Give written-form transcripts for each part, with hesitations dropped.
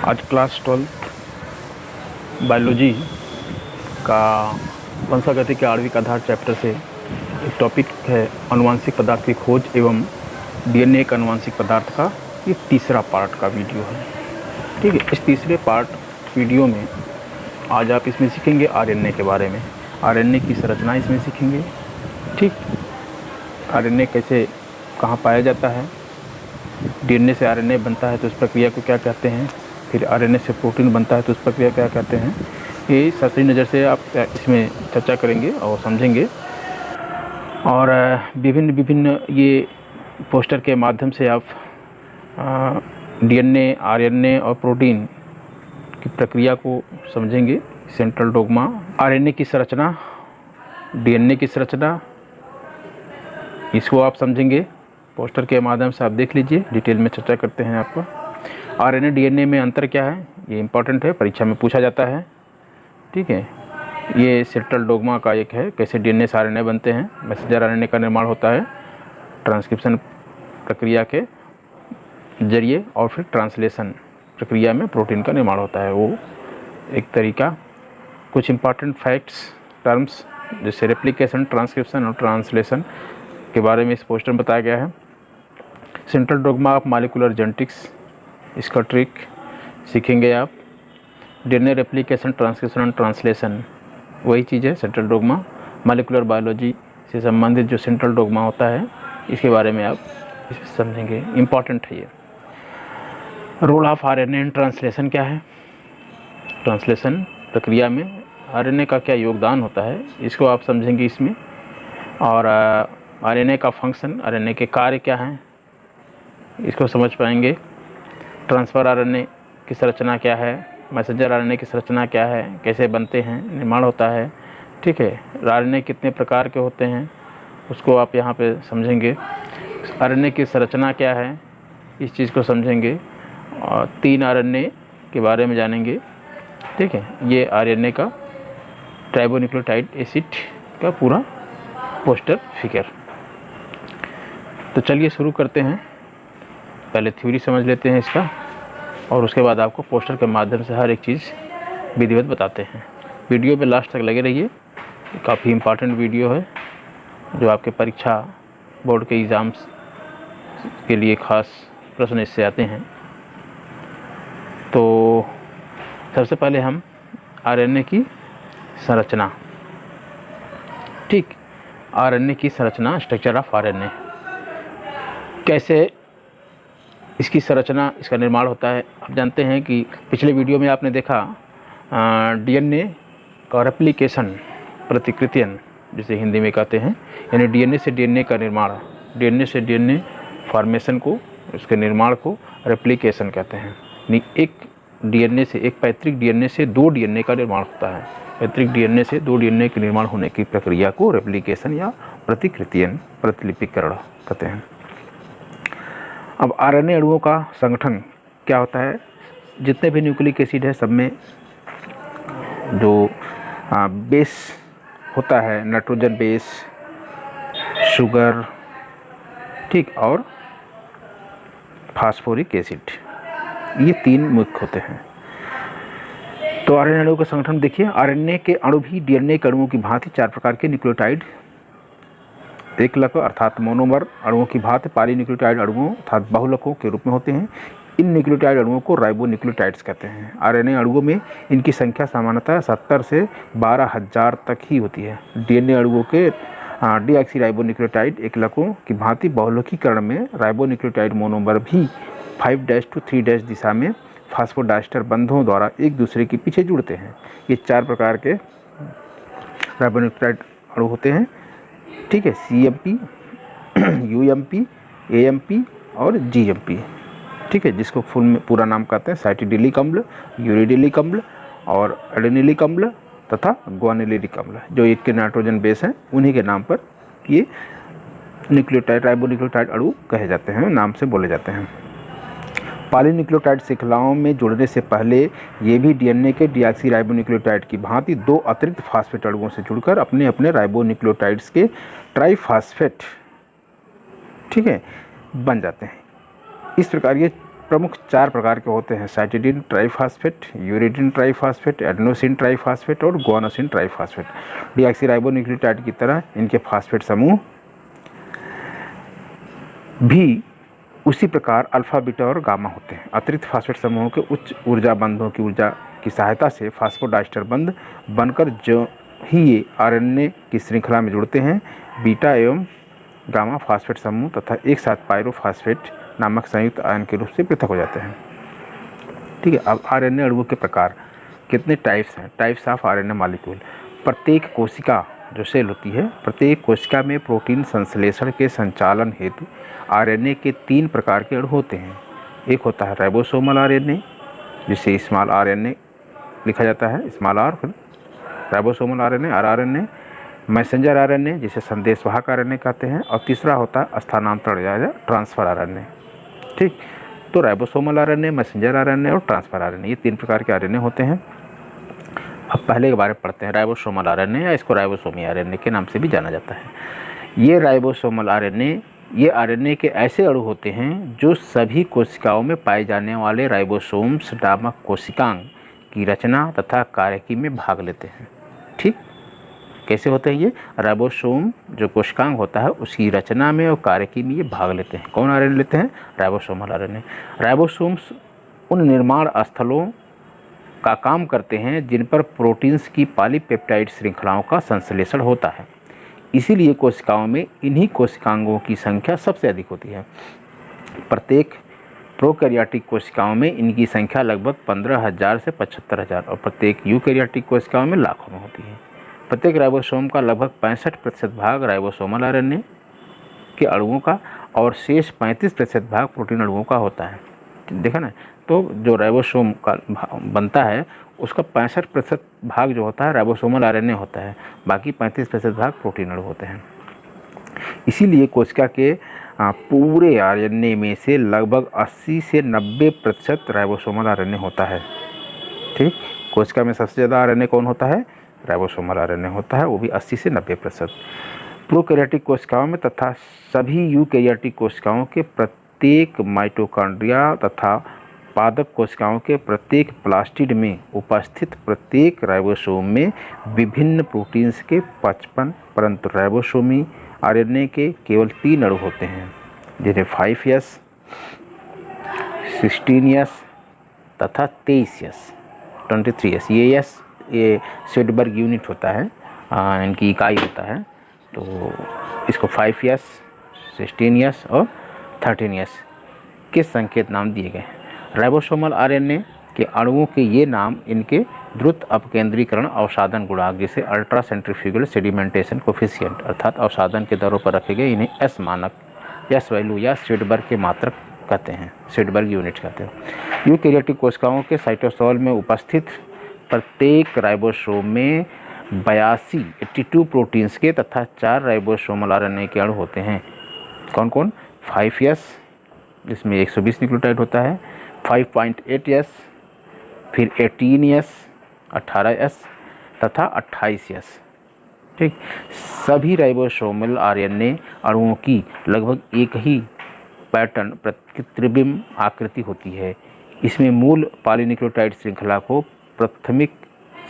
आज class 12 biology का वंशागति के आणविक आधार चैप्टर से एक टॉपिक है आनुवांशिक पदार्थ की खोज एवं डीएनए एक आनुवांशिक पदार्थ का ये तीसरा पार्ट का वीडियो है। ठीक है, इस तीसरे पार्ट वीडियो में आज आप इसमें सीखेंगे आरएनए के बारे में। आरएनए की संरचना इसमें सीखेंगे। ठीक, आरएनए कैसे कहाँ पाया जाता है, डीएनए से आरएनए बनता है तो उस प्रक्रिया को क्या कहते हैं, फिर आरएनए से प्रोटीन बनता है तो उस प्रक्रिया क्या कहते हैं, ये शास्त्रीय नज़र से आप इसमें चर्चा करेंगे और समझेंगे। और विभिन्न ये पोस्टर के माध्यम से आप डीएनए, आरएनए और प्रोटीन की प्रक्रिया को समझेंगे। सेंट्रल डोग्मा, आरएनए की संरचना, डीएनए की संरचना, इसको आप समझेंगे। पोस्टर के माध्यम से आप देख लीजिए, डिटेल में चर्चा करते हैं आपको। आरएनए डीएनए में अंतर क्या है, ये इम्पॉर्टेंट है, परीक्षा में पूछा जाता है। ठीक है, ये सेंट्रल डोग्मा का एक है, कैसे डीएनए से आरएनए बनते हैं। मैसेंजर आरएनए का निर्माण होता है ट्रांसक्रिप्शन प्रक्रिया के जरिए, और फिर ट्रांसलेशन प्रक्रिया में प्रोटीन का निर्माण होता है। वो एक तरीका। कुछ इम्पॉर्टेंट फैक्ट्स, टर्म्स जैसे रेप्लिकेशन, ट्रांसक्रिप्शन और ट्रांसलेशन के बारे में इस पोस्टर में बताया गया है। Central dogma of molecular genetics, इसका ट्रिक सीखेंगे आप। डीएनए रेप्लिकेशन, ट्रांसक्रिप्शन और ट्रांसलेशन वही चीज़ है सेंट्रल डोग्मा। मॉलिक्यूलर बायोलॉजी से संबंधित जो सेंट्रल डोग्मा होता है, इसके बारे में आप समझेंगे, इम्पॉर्टेंट है ये। Role of RNA in translation क्या है, ट्रांसलेशन प्रक्रिया में आरएनए का क्या योगदान होता है, इसको आप समझेंगे इसमें। और आरएनए का फंक्शन, आरएनए के कार्य क्या हैं, इसको समझ पाएंगे। ट्रांसफ़र आरएनए की संरचना क्या है, मैसेंजर आरएनए की संरचना क्या है, कैसे बनते हैं, निर्माण होता है। ठीक है, आरएनए कितने प्रकार के होते हैं, उसको आप यहाँ पे समझेंगे। आरएनए की संरचना क्या है, इस चीज़ को समझेंगे। और 3 आरएनए के बारे में जानेंगे। ठीक है, ये आरएनए का ट्राइबोन्यूक्लियोटाइड एसिड का पूरा पोस्टर फिगर। तो चलिए शुरू करते हैं। पहले थ्योरी समझ लेते हैं इसका, और उसके बाद आपको पोस्टर के माध्यम से हर एक चीज़ विधिवत बताते हैं। वीडियो पे लास्ट तक लगे रहिए, काफ़ी इम्पॉर्टेंट वीडियो है जो आपके परीक्षा बोर्ड के एग्ज़ाम्स के लिए खास प्रश्न इससे आते हैं। तो सबसे पहले हम आरएनए की संरचना। ठीक, आरएनए की संरचना, स्ट्रक्चर ऑफ आरएनए, कैसे इसकी संरचना, इसका निर्माण होता है। आप जानते हैं कि पिछले वीडियो में आपने देखा डीएनए का रेप्लिकेशन, प्रतिकृतियन जिसे हिंदी में कहते हैं, यानी डीएनए से डीएनए का निर्माण, डीएनए से डीएनए फॉर्मेशन को, उसके निर्माण को रेप्लिकेशन कहते हैं। यानी एक डीएनए से, एक पैतृक डीएनए से 2 डीएनए का निर्माण होता है। पैतृक डीएनए से 2 डीएनए के निर्माण होने की प्रक्रिया को रेप्लिकेशन या प्रतिकृतियन, प्रतिलिपिकरण कहते हैं। अब आरएनए अणुओं का संगठन क्या होता है। जितने भी न्यूक्लिक एसिड है, सब में जो बेस होता है, नाइट्रोजन बेस, शुगर, ठीक, और फास्फोरिक एसिड, ये 3 मुख्य होते हैं। तो आरएनए अणुओं का संगठन देखिए। आरएनए के अणु भी डीएनए के अणुओं की भांति 4 प्रकार के न्यूक्लियोटाइड, एकलक अर्थात मोनोमर अणुओं की भांति पॉलीन्यूक्लियोटाइड अणुओं अर्थात बहुलकों के रूप में होते हैं। इन न्यूक्लियोटाइड अणुओं को राइबोन्यूक्लियोटाइड्स कहते हैं। आरएनए अणुओं में इनकी संख्या सामान्यतः 70 से 12,000 तक ही होती है। डीएनए अणुओं के डीऑक्सीराइबोन्यूक्लियोटाइड एकलकों की भांति बहुलकीकरण में राइबोन्यूक्लियोटाइड मोनोमर भी 5' to 3' दिशा में फास्फोडाइस्टर बंधों द्वारा एक दूसरे के पीछे जुड़ते हैं। ये 4 प्रकार के राइबोन्यूक्लियोटाइड अणु होते हैं। ठीक है, CMP, UMP, AMP और GMP। ठीक है, जिसको फुल में पूरा नाम कहते हैं साइटिडिलिक अम्ल, यूरिडिलिक अम्ल और एडेनिलिक अम्ल तथा ग्वानिलिक अम्ल। जो एक के नाइट्रोजन बेस हैं, उन्हीं के नाम पर ये न्यूक्लियोटाइड, राइबोन्यूक्लियोटाइड अणु कहे जाते हैं, नाम से बोले जाते हैं। पॉलीन्यूक्लियोटाइड श्रृंखलाओं में जुड़ने से पहले ये भी डीएनए के डीऑक्सीराइबोन्यूक्लियोटाइड की भांति 2 अतिरिक्त फास्फेट अणुओं से जुड़कर अपने अपने राइबोन्यूक्लियोटाइड्स के ट्राइफास्फेट, ठीक है, बन जाते हैं। इस प्रकार ये प्रमुख 4 प्रकार के होते हैं, cytidine triphosphate, uridine triphosphate, adenosine triphosphate और गुआनोसिन ट्राइफॉस्फेट। डीऑक्सीराइबोन्यूक्लियोटाइड की तरह इनके फास्फेट समूह भी उसी प्रकार अल्फा, बीटा और गामा होते हैं। अतिरिक्त फास्फेट समूहों के उच्च ऊर्जा बंधों की ऊर्जा की सहायता से फास्फोडाइस्टर बंध बनकर जो ही ये आरएनए की श्रृंखला में जुड़ते हैं, बीटा एवं गामा फास्फेट समूह तथा एक साथ पायरोफास्फेट नामक संयुक्त आयन के रूप से पृथक हो जाते हैं। ठीक है। अब आरएनए अणुओं के प्रकार कितने टाइप्स हैं? Types of RNA molecule. प्रत्येक कोशिका जो सेल होती है, प्रत्येक कोशिका में प्रोटीन संश्लेषण के संचालन हेतु आरएनए के 3 प्रकार के अणु होते हैं। एक होता है राइबोसोमल आरएनए, जिसे स्मॉल आरएनए लिखा जाता है, स्मॉल आर, फिर ribosomal RNA, rRNA, messenger RNA जिसे संदेशवाहक आरएनए कहते हैं, और तीसरा होता है स्थानांतरण या ट्रांसफर आरएनए। ठीक। तो राइबोसोमल आरएनए, मैसेंजर आरएनए और ट्रांसफर आरएनए, ये 3 प्रकार के आरएनए होते हैं। अब पहले के बारे में पढ़ते हैं, राइबोसोमल आरएनए या इसको राइबोसोमी आरएनए के नाम से भी जाना जाता है। ये राइबोसोमल आरएनए, ये आरएनए के ऐसे अणु होते हैं जो सभी कोशिकाओं में पाए जाने वाले राइबोसोम्स नामक कोशिकांग की रचना तथा कार्यकी में भाग लेते हैं। ठीक। कैसे होते हैं ये? राइबोसोम जो कोशिकांग होता है उसकी रचना में और कार्यकी में ये भाग लेते हैं। कौन आरएनए लेते हैं? Ribosomal RNA. राइबोसोम्स उन निर्माण स्थलों का काम करते हैं जिन पर प्रोटीन्स की पॉलीपेप्टाइड श्रृंखलाओं का संश्लेषण होता है। इसीलिए कोशिकाओं में इन्हीं कोशिकांगों की संख्या सबसे अधिक होती है। प्रत्येक प्रोकैरियोटिक कोशिकाओं में इनकी संख्या लगभग 15,000 से 75,000 और प्रत्येक यूकैरियोटिक कोशिकाओं में लाखों में होती है। प्रत्येक राइबोसोम का लगभग 65% भाग राइबोसोमल आरएनए के अणुओं का और शेष 35% भाग प्रोटीन अणुओं का होता है। देखा ना? तो जो राइबोसोम का बनता है उसका 65% भाग जो होता है राइबोसोमल आरएनए होता है, बाकी 35% भाग प्रोटीन अणु होते हैं। इसीलिए कोशिका के पूरे आरएनए में से लगभग 80 से 90% राइबोसोमल आरएनए होता है। ठीक। कोशिका में सबसे ज़्यादा आरएनए कौन होता है? राइबोसोमल आरएनए होता है, वो भी 80 से 90%। प्रोकैरियोटिक कोशिकाओं में तथा सभी यूकैरियोटिक कोशिकाओं के प्रत्येक माइटोकॉन्ड्रिया तथा पादप कोशिकाओं के प्रत्येक प्लास्टिड में उपस्थित प्रत्येक राइबोसोम में विभिन्न प्रोटीन्स के 55, परंतु राइबोसोमी आरएनए के केवल 3 अणु होते हैं, जिन्हें 5S, 16S तथा 23S, 23S। ये स्वेडबर्ग यूनिट होता है, इनकी इकाई होता है। तो इसको 5S, 16S और 13S के संकेत नाम दिए गए हैं। राइबोसोमल आरएनए के अणुओं के ये नाम इनके द्रुत अपकेंद्रीकरण अवसादन गुणांक, जिसे अल्ट्रा सेंट्रीफ्यूगल सेडिमेंटेशन कोफिशिएंट अर्थात अवसादन के दरों पर रखे गए, इन्हें एस मानक एस वैल्यू या स्वेडबर्ग के मात्रक कहते हैं, स्वेडबर्ग यूनिट कहते हैं। यूकैरियोटिक कोशिकाओं के साइटोसोल में उपस्थित प्रत्येक राइबोसोम में 82 प्रोटीन्स के तथा 4 राइबोसोमल आरएनए के अणु होते हैं। कौन कौन? 5S जिसमें 120 न्यूक्लियोटाइड होता है, 5.8S, फिर 18S, 18S तथा 28S। ठीक। सभी राइबोसोमल आरएनए अणुओं की लगभग एक ही पैटर्न प्रतिबिंब आकृति होती है। इसमें मूल पॉलीन्यूक्लियोटाइड श्रृंखला को प्राथमिक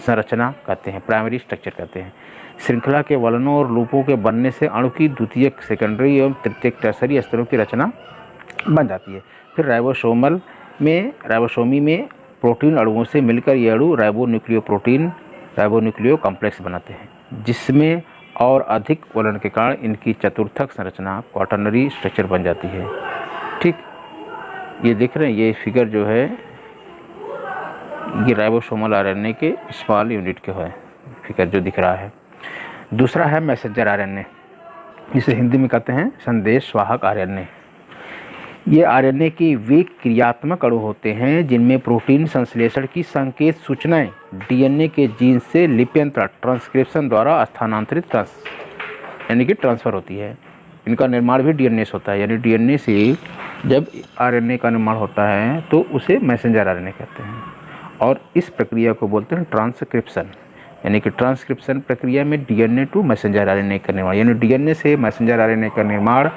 संरचना कहते हैं, प्राइमरी स्ट्रक्चर कहते हैं। श्रृंखला के वलनों और लूपों के बनने से अणु की द्वितीयक, सेकेंडरी एवं तृतीयक, टर्सरी स्तरों की रचना बन जाती है। फिर राइबोसोमी में प्रोटीन अणुओं से मिलकर ये अणु राइबोन्यूक्लियो कॉम्प्लेक्स बनाते हैं, जिसमें और अधिक वलन के कारण इनकी चतुर्थक संरचना क्वाटर्नरी स्ट्रक्चर बन जाती है। ठीक। ये देख रहे हैं, ये फिगर जो है ये राइबोसोमल आरएनए के स्मॉल यूनिट के है फिगर जो दिख रहा है। दूसरा है मैसेंजर आरएनए, जिसे हिंदी में कहते हैं संदेशवाहक आरएनए। ये आरएनए के वे क्रियात्मक अणु होते हैं जिनमें प्रोटीन संश्लेषण की संकेत सूचनाएं डीएनए के जीन से लिप्यंतरण ट्रांसक्रिप्शन द्वारा स्थानांतरित यानी कि ट्रांसफ़र होती है। इनका निर्माण भी डीएनए से होता है, यानी डीएनए से जब आरएनए का निर्माण होता है तो उसे मैसेंजर आरएनए कहते हैं, और इस प्रक्रिया को बोलते हैं ट्रांसक्रिप्शन। यानी कि ट्रांसक्रिप्शन प्रक्रिया में डीएनए टू मैसेंजर आरएनए का निर्माण, यानी डीएनए से मैसेंजर आरएनए का निर्माण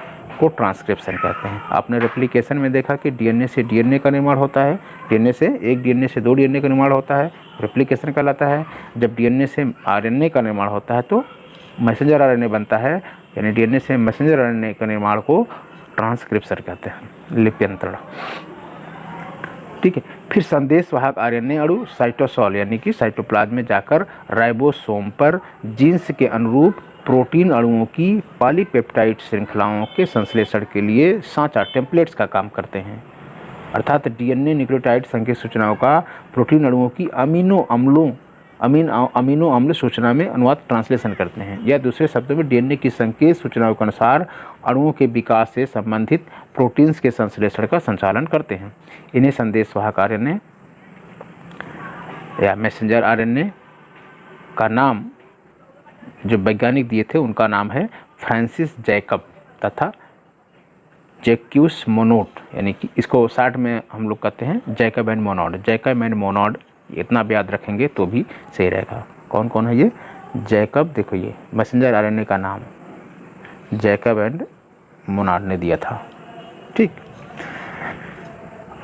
को ट्रांसक्रिप्शन कहते हैं। आपने रेप्लिकेशन में देखा कि डीएनए से डीएनए का निर्माण होता है, डीएनए से एक डीएनए से दो डीएनए का निर्माण होता है, रेप्लिकेशन कहलाता है। जब डीएनए से आरएनए का निर्माण होता है तो मैसेंजर आरएनए बनता है, यानी डीएनए से मैसेंजर आरएनए के निर्माण को ट्रांसक्रिप्शन कहते हैं, लिप्यंतरण। ठीक है। फिर संदेश वाहक आरएनए अणु साइटोसोल यानी कि साइटोप्लाज्म में जाकर राइबोसोम पर जीन्स के अनुरूप प्रोटीन अणुओं की पॉलीपेप्टाइड श्रृंखलाओं के संश्लेषण के लिए सांचा टेम्पलेट्स का काम करते हैं। अर्थात डीएनए न्यूक्लियोटाइड संकेत सूचनाओं का प्रोटीन अणुओं की अमीनो अम्ल सूचना में अनुवाद ट्रांसलेशन करते हैं, या दूसरे शब्दों में डीएनए की संकेत सूचनाओं के अनुसार अणुओं के विकास से संबंधित प्रोटीन्स के संश्लेषण का संचालन करते हैं। इन्हें संदेशवाहक आरएनए या मैसेंजर आरएनए का नाम जो वैज्ञानिक दिए थे उनका नाम है फ्रांसिस जैकब तथा जैक्यूस मोनोड, यानी कि इसको शार्ट में हम लोग कहते हैं Jacob and Monod. Jacob and Monod इतना भी याद रखेंगे तो भी सही रहेगा। कौन कौन है ये? जैकब, देखो ये मैसेंजर आरएनए का नाम जैकब एंड मोनोड ने दिया था। ठीक।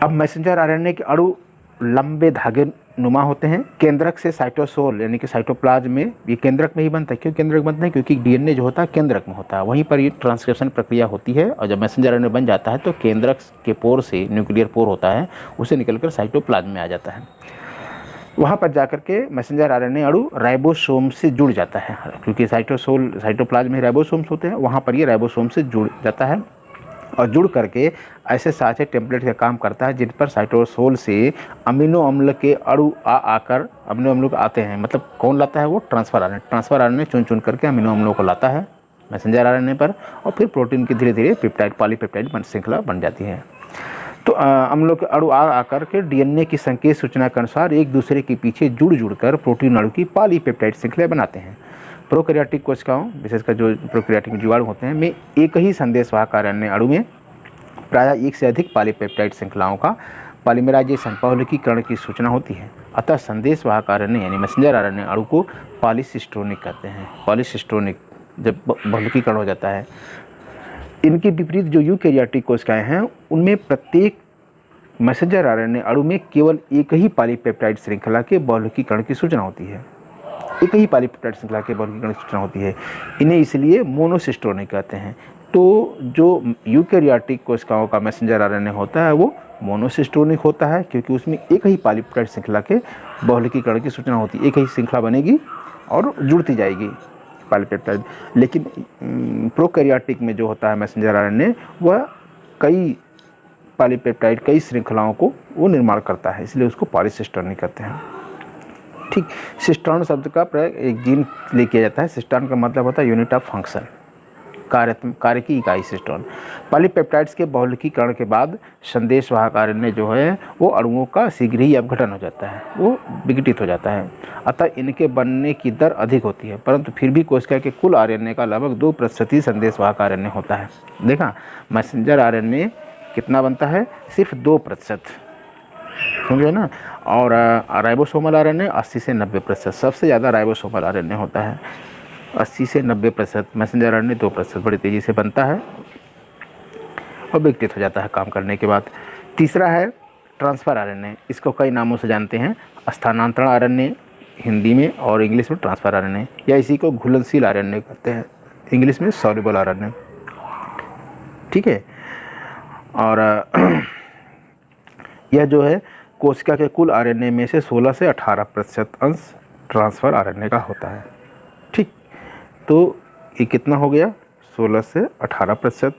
अब मैसेंजर आरएनए के अणु लंबे धागे नुमा होते हैं। केंद्रक से साइटोसोल यानी कि साइटोप्लाज्म में, ये केंद्रक में ही बनता है। क्यों केंद्रक बनता है? क्योंकि डीएनए जो होता है केंद्रक में होता है, वहीं पर ये ट्रांसक्रिप्शन प्रक्रिया होती है। और जब मैसेंजर आरएनए बन जाता है तो केंद्रक के पोर से, न्यूक्लियर पोर होता है, उसे निकलकर साइटोप्लाज्म में आ जाता है। वहाँ पर जाकर के मैसेंजर आरएनए अणु राइबोसोम से जुड़ जाता है, क्योंकि साइटोप्लाज्म में राइबोसोम्स होते हैं, वहाँ पर ये राइबोसोम से जुड़ जाता है और जुड़ करके ऐसे साझे टेम्पलेट का काम करता है जिन पर साइटोसोल से अमीनो अम्ल के अणु आकर अमीनो अम्लों आते हैं। मतलब कौन लाता है? वो ट्रांसफर आरएनए चुन चुन करके अमीनो अम्लों को लाता है मैसेंजर आरएनए पर, और फिर प्रोटीन की धीरे धीरे पेप्टाइड पॉलीपेप्टाइड श्रृंखला बन जाती है। तो अम्लों के अणु आकर के डीएनए की संकेत सूचना के अनुसार एक दूसरे के पीछे जुड़ कर प्रोटीन अणु की पॉलीपेप्टाइड श्रृंखला बनाते हैं। प्रोकैरियोटिक कोशिकाओं, विशेषकर जो प्रोकैरियोटिक जीवाणु होते हैं, में एक ही संदेशवाहक आरएनए अणु में प्रायः एक से अधिक पॉलीपेप्टाइड श्रृंखलाओं का पॉलीमराइजेशन बहुलकीकरण की सूचना होती है। अतः संदेशवाहक आरएनए यानी मैसेंजर आरएनए अणु को पॉलीसिस्टोनिक कहते हैं। पॉलीसिस्टोनिक जब बहुलकीकरण हो जाता है। इनके विपरीत जो यूकैरियोटिक कोशिकाएं हैं उनमें प्रत्येक मैसेंजर आरएनए अणु में केवल एक ही पॉलीपेप्टाइड श्रृंखला के बहुलकीकरण की सूचना होती है। एक ही पॉलीपेप्टाइड श्रृंखला के बहुलकीकरण की सूचना होती है। इन्हें इसलिए मोनोसिस्टोनिक कहते हैं। तो जो यूकैरियोटिक कोशिकाओं का मैसेंजर आरएनए होता है वो मोनोसिस्टोनिक होता है, क्योंकि उसमें एक ही पॉलीपेप्टाइड श्रृंखला के बहुलकीकरण की सूचना होती है। एक ही श्रृंखला बनेगी और जुड़ती जाएगी पॉलीपेप्टाइड। लेकिन प्रोकैरियोटिक में जो होता है मैसेंजर आरएनए वह कई पॉलीपेप्टाइड, कई श्रृंखलाओं को वो निर्माण करता है, इसलिए उसको पॉलीसिस्टोनिक कहते हैं। ठीक। सिस्टर्न शब्द का प्रयोग एक जीन ले किया जाता है। सिस्टर्न का मतलब होता है यूनिट ऑफ फंक्शन, कार्य की इकाई सिस्टर्न। पॉलीपेप्टाइड्स के बहुलकीकरण के बाद संदेशवाहक आरएनए जो है वो अणुओं का शीघ्र ही अपघटन हो जाता है, वो विघटित हो जाता है। अतः इनके बनने की दर अधिक होती है, परंतु फिर भी कोशिका के कुल आरएनए का लगभग 2% ही संदेशवाहक आरएनए होता है। देखा, मैसेंजर आरएनए कितना बनता है? सिर्फ 2%, समझे ना। और राइबोसोमल आरएनए 80 से 90%, सबसे ज़्यादा राइबोसोमल आरएनए होता है 80 से 90%। मैसेंजर आरएनए 2% बड़ी तेज़ी से बनता है और विघटित हो जाता है काम करने के बाद। तीसरा है ट्रांसफ़र आरएनए। इसको कई नामों से जानते हैं, स्थानांतरण आरएनए हिंदी में और इंग्लिश में ट्रांसफ़र आरएनए, या इसी को घुलनशील आरएनए कहते हैं, इंग्लिश में सॉल्युबल आरएनए। ठीक है। और यह जो है कोशिका के कुल आरएनए में से 16 से 18% अंश ट्रांसफ़र आरएनए का होता है। ठीक। तो ये कितना हो गया? 16 से 18%।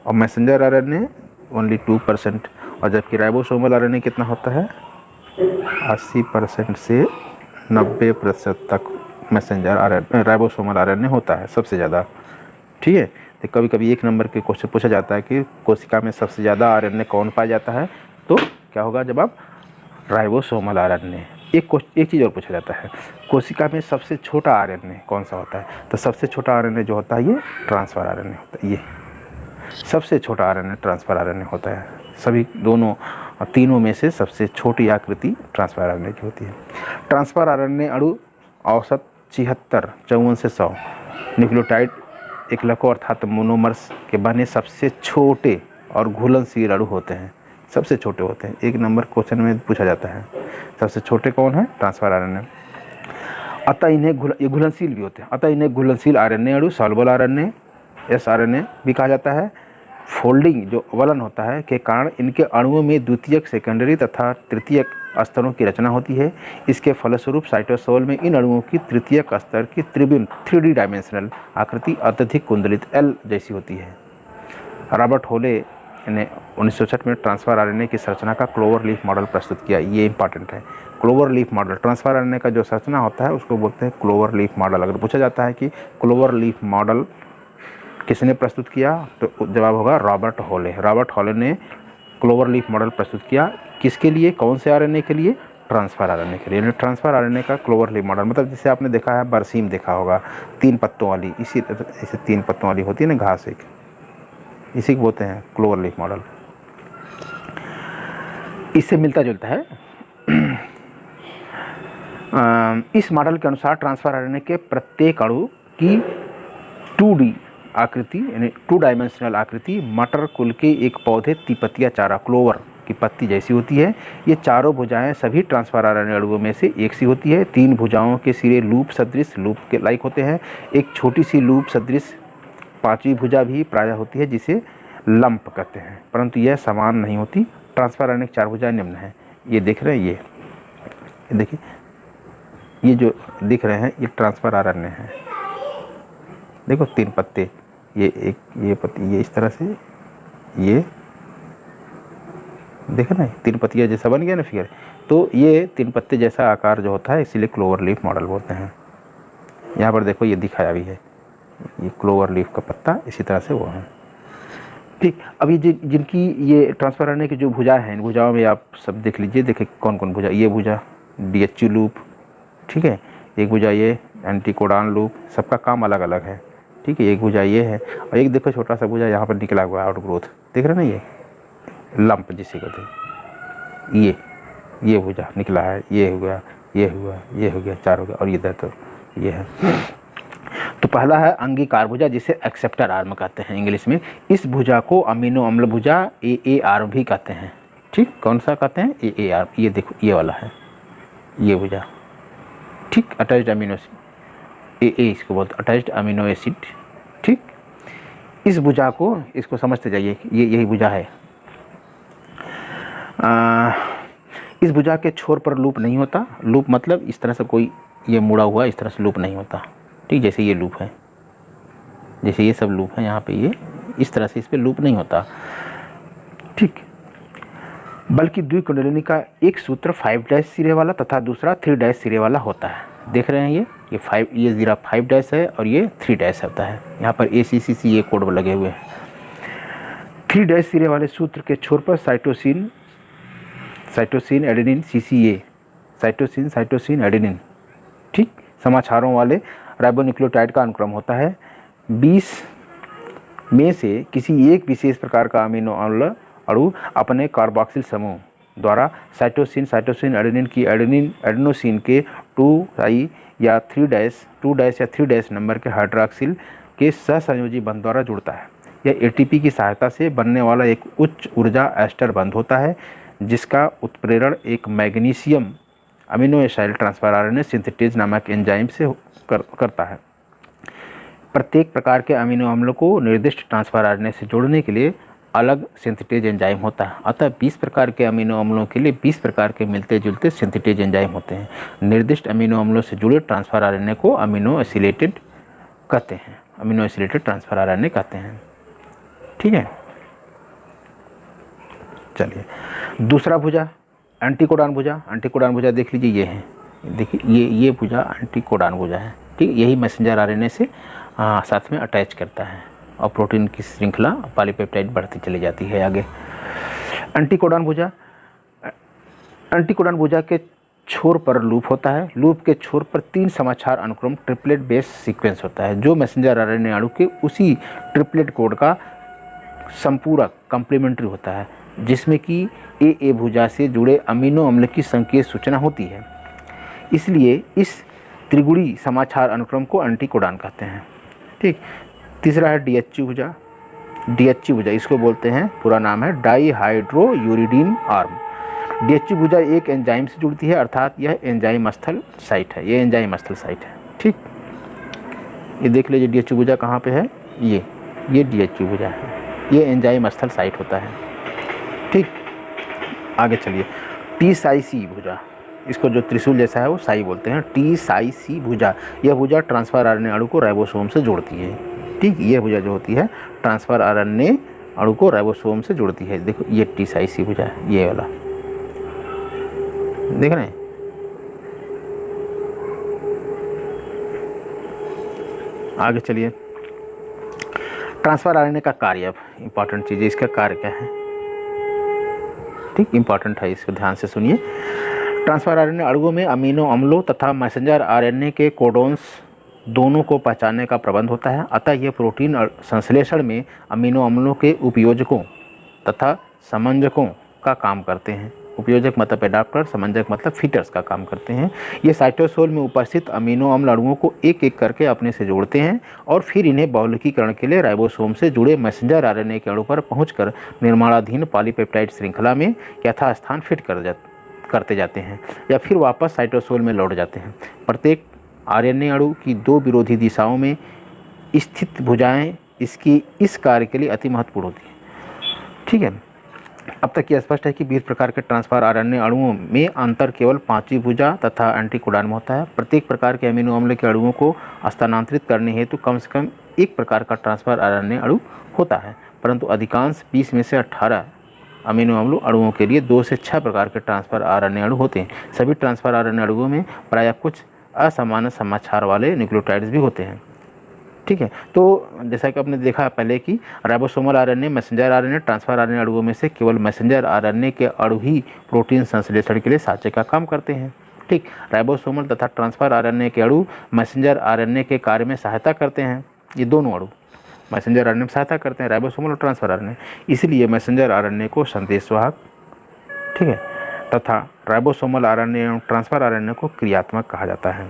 और मैसेंजर आरएनए ओनली 2%। और जबकि राइबोसोमल आरएनए कितना होता है? 80% से 90% तक मैसेंजर आरएनए, राइबोसोमल आरएनए होता है सबसे ज़्यादा। ठीक है। तो कभी कभी एक नंबर के क्वेश्चन पूछा जाता है कि कोशिका में सबसे ज़्यादा आरएनए कौन पाया जाता है, तो क्या होगा जवाब? Ribosomal RNA. एक चीज़ और पूछा जाता है, कोशिका में सबसे छोटा आरएनए कौन सा होता है? तो सबसे छोटा आरएनए जो होता है ये ट्रांसफ़र आरएनए होता है। ये सबसे छोटा आरएनए ट्रांसफ़र आरएनए होता है। सभी तीनों में से सबसे छोटी आकृति ट्रांसफ़र आरएनए की होती है। ट्रांसफ़र आरएनए अणु औसत 54 से 100 न्यूक्लियोटाइड एकलकों अर्थात मोनोमर्स के बने सबसे छोटे और घुलनशील अणु होते हैं, सबसे छोटे होते हैं। 1 नंबर क्वेश्चन में पूछा जाता है, सबसे छोटे कौन है? Transfer RNA. अतः इन्हें ये घुलनशील भी होते हैं, अतः इन्हें घुलनशील आरएनए अणु, सॉल्युबल आरएनए, एसआरएनए भी कहा जाता है। फोल्डिंग जो अवलन होता है के कारण इनके अणुओं में द्वितीयक, सेकेंडरी तथा तृतीयक स्तरों की रचना होती है। इसके फलस्वरूप साइटोसोल में इन अणुओं की तृतीयक स्तर की त्रिविम 3D डायमेंशनल आकृति अत्यधिक कुंडलित एल जैसी होती है। रॉबर्ट होले ने 1966 में ट्रांसफर आरएनए की संरचना का क्लोवर लीफ मॉडल प्रस्तुत किया। ये इंपॉर्टेंट है, clover leaf model. Transfer RNA का जो संरचना होता है उसको बोलते हैं क्लोवर लीफ मॉडल। अगर पूछा जाता है कि क्लोवर लीफ मॉडल किसने प्रस्तुत किया, तो जवाब होगा रॉबर्ट होले। रॉबर्ट होले ने क्लोवर लीफ मॉडल प्रस्तुत किया। किसके लिए? कौन से आरएनए के लिए? ट्रांसफर आरएनए के लिए। ट्रांसफर आरएनए का क्लोवर लीफ मॉडल मतलब जैसे आपने देखा है बरसीम देखा होगा 3 पत्तों वाली, इसी 3 पत्तों वाली होती है ना घास एक, इसी को बोलते हैं क्लोवर लीफ मॉडल। इससे मिलता जुलता है। इस मॉडल के अनुसार ट्रांसफर आरएनए के प्रत्येक अणु की 2D आकृति यानी 2 डायमेंशनल आकृति मटर कुल के एक पौधे तिपतिया चारा क्लोवर की पत्ती जैसी होती है। ये चारों भुजाएं सभी ट्रांसफर आरएनए अणुओं में से एक सी होती है। 3 भुजाओं के सिरे लूप सदृश, लूप के लाइक होते हैं। एक छोटी सी लूप सदृश 5वीं भुजा भी प्रायः होती है जिसे लंप कहते हैं, परंतु यह समान नहीं होती। ट्रांसफर आरएनए की 4 भुजाएं निम्न हैं। ये देख रहे हैं, ये देखिए, ये जो दिख रहे हैं ये ट्रांसफर आरएनए है। देखो 3 पत्ते, ये एक, ये पत्ती, ये इस तरह से, ये देखा ना 3 पत्तियाँ जैसा बन गया ना फिगर। तो ये 3 पत्ते जैसा आकार जो होता है इसीलिए क्लोवर लीफ मॉडल बोलते हैं। यहाँ पर देखो ये दिखाया भी है, ये क्लोवर लीफ का पत्ता इसी तरह से वो है। ठीक, अब ये जिनकी ये ट्रांसफर आरएनए की जो भुजा है, इन भुजाओं में आप सब देख लीजिए। देखिए कौन कौन भुजा, ये भुजा DHU लूप, ठीक है, एक भुजा ये एंटीकोडॉन लूप, सबका काम अलग अलग है। ठीक है, एक भुजा ये है और एक देखो छोटा सा भुजा यहाँ पर निकला हुआ है आउट ग्रोथ, देख रहे ना, ये लंप जिसे कहते हैं। ये भुजा निकला है, ये हो गया, ये हुआ, ये हो गया, 4 हो गया, और इधर तो ये है। तो पहला है अंगीकार भुजा जिसे एक्सेप्टर आर्म कहते हैं इंग्लिश में। इस भुजा को अमीनो अम्ल भुजा AAR भी कहते हैं। ठीक, कौन सा कहते हैं? AAR। ये देखो ये वाला है, ये भुजा, ठीक, अटैच्ड अमीनो एसिड, AA इसको बोलते हैं, अटैच्ड अमीनो एसिड। ठीक, इस भुजा को, इसको समझते जाइए, ये यही भुजा है। इस भुजा के छोर पर लूप नहीं होता। लूप मतलब इस तरह से कोई ये मुड़ा हुआ इस तरह से लूप नहीं होता। ठीक, जैसे ये लूप है, जैसे ये सब लूप है, यहाँ पे ये इस तरह से इस पे लूप नहीं होता। ठीक, बल्कि द्विकुंडलिनी का एक सूत्र 5' सिरे वाला तथा दूसरा 3' सिरे वाला होता है। देख रहे हैं ये 5, ये ज़ीरा 5' है और ये 3' होता है। यहाँ पर ACCC ये कोड लगे हुए हैं। 3' सिरे वाले सूत्र के छोर पर cytosine adenine CCA, cytosine adenine, ठीक, समाचारों वाले राइबोन्यूक्लियोटाइड का अनुक्रम होता है। 20 में से किसी एक विशेष प्रकार का अमीनो अम्ल अणु अपने कार्बोक्सिल समूह द्वारा साइटोसिन एडेनिन की एडेनोसिन के 2 या 3' नंबर के हाइड्रॉक्सिल के सहसंयोजी बंध द्वारा जुड़ता है। यह ATP की सहायता से बनने वाला एक उच्च ऊर्जा एस्टर बंध होता है जिसका उत्प्रेरण एक magnesium amino acyl transfer RNA synthetase नामक एंजाइम से करता है। प्रत्येक प्रकार के अमीनो अम्लों को निर्दिष्ट ट्रांसफर आरएनए से जोड़ने के लिए अलग सिंथेटेज एंजाइम होता है। अतः 20 प्रकार के अमीनो अम्लों के लिए 20 प्रकार के मिलते जुलते सिंथेटेज एंजाइम होते हैं। निर्दिष्ट अमीनो अम्लों से जुड़े ट्रांसफर आरएनए को अमीनो एसिलेटेड कहते हैं, अमीनो एसिलेटेड ट्रांसफर आरएनए कहते हैं। ठीक है, चलिए दूसरा भुजा एंटीकोडॉन भुजा देख लीजिए, ये है, देखिए ये भुजा एंटीकोडॉन भुजा है। ठीक, यही मैसेंजर आरएनए से साथ में अटैच करता है और प्रोटीन की श्रृंखला पॉलीपेप्टाइड बढ़ती चली जाती है आगे। एंटीकोडॉन भुजा के छोर पर लूप होता है। लूप के छोर पर 3 समाचार अनुक्रम ट्रिपलेट बेस सीक्वेंस होता है जो मैसेंजर आरएनए अणु के उसी ट्रिपलेट कोड का संपूरक कम्प्लीमेंट्री होता है जिसमें कि AA भुजा से जुड़े अमीनो अम्ल की संकेत सूचना होती है। इसलिए इस त्रिगुणी समाचार अनुक्रम को एंटीकोडॉन कहते हैं। ठीक, तीसरा है DHC भुजा। DHC भुजा इसको बोलते हैं, पूरा नाम है डाईहाइड्रोयूरिडीन आर्म। DHC भुजा एक एंजाइम से जुड़ती है, अर्थात यह एंजाइम स्थल साइट है, ये एंजाइम स्थल साइट है। ठीक, ये देख लीजिए DHC भुजा कहाँ पे है, ये DHC भुजा है, ये एंजाइम स्थल साइट होता है। ठीक, आगे चलिए। TSI भुजा, इसको जो त्रिशूल जैसा है वो साई बोलते हैं। TSI भुजा, यह भुजा ट्रांसफर आरएनए अणु को राइबोसोम से जोड़ती है। ठीक, ये भुजा जो होती है ट्रांसफर आरएनए अणु को राइबोसोम से जोड़ती है। देखो ये TSI भुजा है, ये वाला देख रहे हैं। आगे चलिए। ट्रांसफर आरएनए का कार्य, अब इंपॉर्टेंट चीज़ है, इसका कार्य क्या है। ठीक, इंपॉर्टेंट है, इसको ध्यान से सुनिए। ट्रांसफर आरएनए अणुओं में अमीनो अम्लों तथा मैसेंजर आरएनए के कोडोन्स दोनों को पहचानने का प्रबंध होता है। अतः यह प्रोटीन संश्लेषण में अमीनो अम्लों के उपयोजकों तथा समंजकों का काम करते हैं। उपयोजक मतलब एडाप्टर, समंजक मतलब फीटर्स का काम करते हैं। ये साइटोसोल में उपस्थित अमीनो अम्ल अणुओं को एक एक करके अपने से जोड़ते हैं और फिर इन्हें बहुलकीकरण के लिए राइबोसोम से जुड़े मैसेंजर आरएनए के अणु पर पहुंचकर निर्माणाधीन पॉलीपेप्टाइड श्रृंखला में यथास्थान फिट करते जाते हैं या फिर वापस साइटोसोल में लौट जाते हैं। प्रत्येक आरएनए अणु की 2 विरोधी दिशाओं में स्थित भुजाएं इसकी इस कार्य के लिए अति महत्वपूर्ण होती हैं। ठीक है, अब तक ये स्पष्ट है कि 20 प्रकार के ट्रांसफर आरएनए अणुओं में अंतर केवल 5वीं भुजा तथा एंटीकोडॉन में होता है। प्रत्येक प्रकार के अमीनो अम्ल के अणुओं को स्थानांतरित करने हेतु कम से कम एक प्रकार का ट्रांसफर आरएनए अणु होता है, परंतु अधिकांश 20 में से 18 अमीनो अम्ल अणुओं के लिए 2 से 6 प्रकार के ट्रांसफर आरएनए अणु होते हैं। सभी ट्रांसफर आरएनए अणुओं में प्रायः कुछ असामान्य समाचार वाले न्यूक्लियोटाइड्स भी होते हैं। ठीक है, तो जैसा कि आपने देखा पहले कि ribosomal RNA, messenger RNA, transfer RNA अणुओं में से केवल मैसेंजर आरएनए के अणु ही प्रोटीन संश्लेषण के लिए साँचे का काम करते हैं। ठीक, राइबोसोमल तथा ट्रांसफर आरएनए के अणु मैसेंजर आरएनए के कार्य में सहायता करते हैं। ये दोनों अणु मैसेंजर आरएनए में सहायता करते हैं, राइबोसोमल और ट्रांसफर आरएनए। इसलिए मैसेंजर आरएनए को संदेशवाहक, ठीक है, तथा राइबोसोमल आरएनए एवं ट्रांसफर आरएनए को क्रियात्मक कहा जाता है।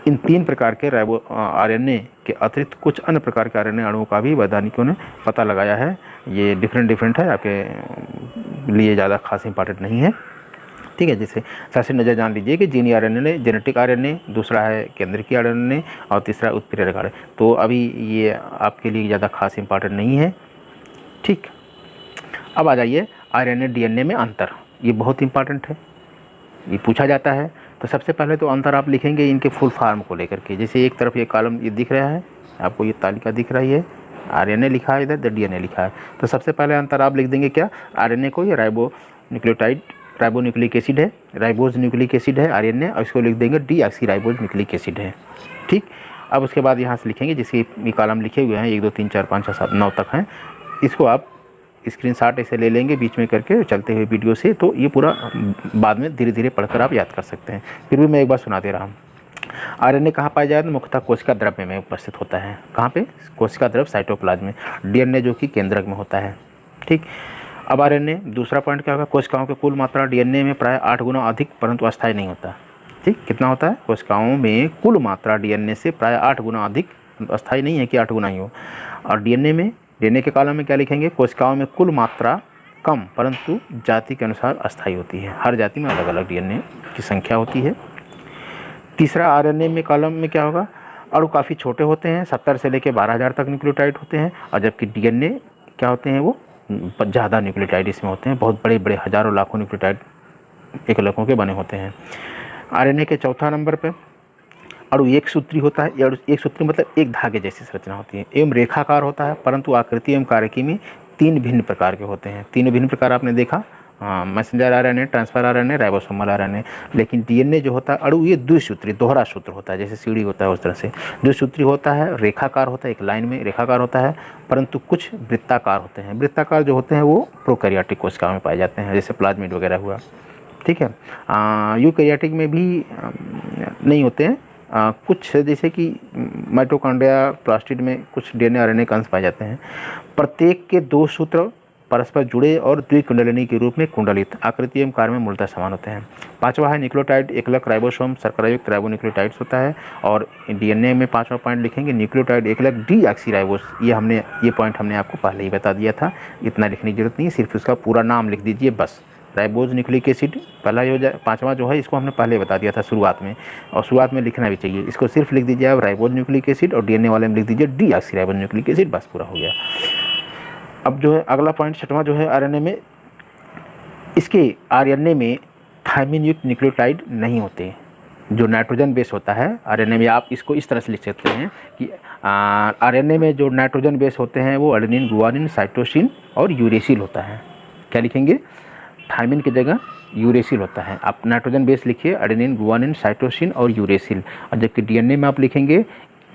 इन 3 प्रकार के आरएनए के अतिरिक्त कुछ अन्य प्रकार के आरएनए अणुओं का भी वैज्ञानिकों ने पता लगाया है। ये डिफरेंट है, आपके लिए ज़्यादा खास इंपॉर्टेंट नहीं है। ठीक है, जैसे सबसे नज़र जान लीजिए कि जीनी आरएनए, जेनेटिक आरएनए, दूसरा है केंद्रकीय आरएनए और तीसरा उत्प्रेरक आरएनए। तो अभी ये आपके लिए ज़्यादा खास इंपॉर्टेंट नहीं है। ठीक, अब आ जाइए आरएनए डीएनए में अंतर। ये बहुत इंपॉर्टेंट है, ये पूछा जाता है। तो सबसे पहले तो अंतर आप लिखेंगे इनके फुल फॉर्म को लेकर के। जैसे एक तरफ ये कॉलम ये दिख रहा है आपको, ये तालिका दिख रही है, आरएनए लिखा है, इधर डीएनए लिखा है। तो सबसे पहले अंतर आप लिख देंगे क्या, आरएनए को ये राइबोन्यूक्लिक एसिड है, राइबोज न्यूक्लिक एसिड है आरएनए, और इसको लिख देंगे डीऑक्सीराइबोज न्यूक्लिक एसिड है। ठीक, अब उसके बाद यहाँ से लिखेंगे, जिसके ये कॉलम लिखे हुए हैं 1 2 3 4 5 6 7 9 तक हैं। इसको आप स्क्रीनशॉट ऐसे ले लेंगे बीच में करके चलते हुए वीडियो से, तो ये पूरा बाद में धीरे धीरे पढ़कर आप याद कर सकते हैं। फिर भी मैं एक बार सुना दे रहा हूँ। आरएनए कहाँ पाया जाता है, मुख्यतः कोशिका द्रव्य में उपस्थित होता है। कहाँ पे, कोशिका द्रव्य साइटोप्लाज्म में। डीएनए जो कि केंद्रक में होता है। ठीक, अब आरएनए दूसरा पॉइंट क्या होगा, कोशिकाओं की कुल मात्रा डीएनए में प्राय 8 गुना अधिक परंतु अस्थायी नहीं होता। ठीक, कितना होता है, कोशिकाओं में कुल मात्रा डीएनए से प्राय 8 गुना अधिक, अस्थायी नहीं है कि 8 गुना ही हो। और डीएनए के कॉलम में क्या लिखेंगे, कोशिकाओं में कुल मात्रा कम परंतु जाति के अनुसार अस्थायी होती है। हर जाति में अलग अलग डीएनए की संख्या होती है। तीसरा आरएनए में कॉलम में क्या होगा, अणु काफ़ी छोटे होते हैं, 70 से लेकर 12,000 तक न्यूक्लियोटाइड होते हैं। और जबकि डीएनए क्या होते हैं, वो ज़्यादा न्यूक्लियोटाइड इसमें होते हैं, बहुत बड़े बड़े हज़ारों लाखों न्यूक्लियोटाइड एक लकों के बने होते हैं। आरएनए के चौथा नंबर पे अणु एक सूत्री होता है। एक सूत्री मतलब एक धागे जैसी संरचना होती है, एवं रेखाकार होता है, परंतु आकृति एवं कार्यकी में 3 भिन्न प्रकार के होते हैं। 3 भिन्न प्रकार आपने देखा, messenger RNA, transfer RNA, ribosomal RNA. लेकिन डीएनए जो होता है अणु, ये द्विसूत्री, दोहरा सूत्र होता है, जैसे सीढ़ी होता है उस तरह से द्विसूत्री होता है, रेखाकार होता है, एक लाइन में रेखाकार होता है, परंतु कुछ वृत्ताकार होते हैं। वृत्ताकार जो होते हैं वो प्रोकैरियोटिक कोशिकाओं में पाए जाते हैं, जैसे प्लाज्मिड वगैरह हुआ। ठीक है, यूकैरियोटिक में भी नहीं होते हैं। कुछ जैसे कि माइटोकॉन्ड्रिया, प्लास्टिड में कुछ डीएनए आरएनए के अंश पाए जाते हैं। प्रत्येक के 2 सूत्र परस्पर जुड़े और द्विकुंडलिनी के रूप में कुंडलित, आकृति एवं कार्य में मूलतः समान होते हैं। 5वां है न्यूक्लियोटाइड एकलक राइबोसोम शर्करायुक्त राइबोन्यूक्लियोटाइड्स होता है। और डीएनए में 5वां पॉइंट लिखेंगे न्यूक्लियोटाइड एकलक डीऑक्सीराइबोस, ये पॉइंट हमने आपको पहले ही बता दिया था, इतना लिखने की जरूरत नहीं है, सिर्फ उसका पूरा नाम लिख दीजिए बस। राइबोज न्यूक्लिक एसिड पहला हो जाए, 5वां जो है इसको हमने पहले बता दिया था शुरुआत में, और शुरुआत में लिखना भी चाहिए, इसको सिर्फ लिख दीजिए आप राइबोज न्यूक्लिक एसिड, और डीएनए वाले में लिख दीजिए डीऑक्सीराइबोज न्यूक्लिक एसिड, बस पूरा हो गया। अब जो है अगला पॉइंट 6वां जो है आरएनए में, इसके आरएनए में थायमिन युक्त न्यूक्लियोटाइड नहीं होते। जो नाइट्रोजन बेस होता है आरएनए में, आप इसको इस तरह से लिख सकते हैं कि आरएनए में जो नाइट्रोजन बेस होते हैं वो एडेनिन, गुआनिन, साइटोसिन और यूरेसिल होता है। क्या लिखेंगे? थायमिन की जगह यूरेसिल होता है। आप नाइट्रोजन बेस लिखिए एडेनिन, गुआनिन, साइटोसिन और यूरेसिल। और जबकि डीएनए में आप लिखेंगे,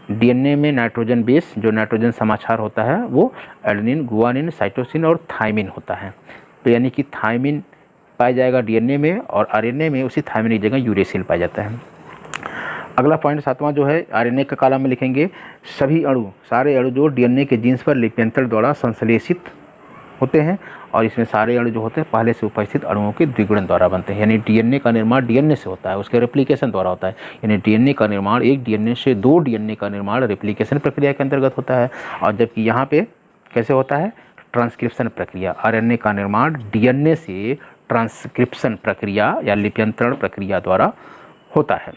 डीएनए में नाइट्रोजन बेस, जो नाइट्रोजन समाचार होता है वो एडेनिन, गुआनिन, साइटोसिन और थायमिन होता है। तो यानी कि थायमिन पाया जाएगा डीएनए में, और आरएनए में उसी थायमिन की जगह यूरेसिल पाया जाता है। अगला पॉइंट 7वां जो है आरएनए का कॉलम में लिखेंगे, सभी अणु, सारे अणु जो डीएनए के जीन्स पर लिप्यंतर द्वारा संश्लेषित होते हैं, और इसमें सारे अणु जो होते हैं पहले से उपस्थित अणुओं के द्विगुणन द्वारा बनते हैं। यानी डीएनए का निर्माण डीएनए से होता है, उसके रेप्लिकेशन द्वारा होता है। यानी डीएनए का निर्माण, एक डीएनए से 2 डीएनए का निर्माण रेप्लिकेशन प्रक्रिया के अंतर्गत होता है। और जबकि यहाँ पे कैसे होता है? ट्रांसक्रिप्शन प्रक्रिया। आरएनए का निर्माण डीएनए से ट्रांसक्रिप्शन प्रक्रिया या लिप्यंतरण प्रक्रिया द्वारा होता है।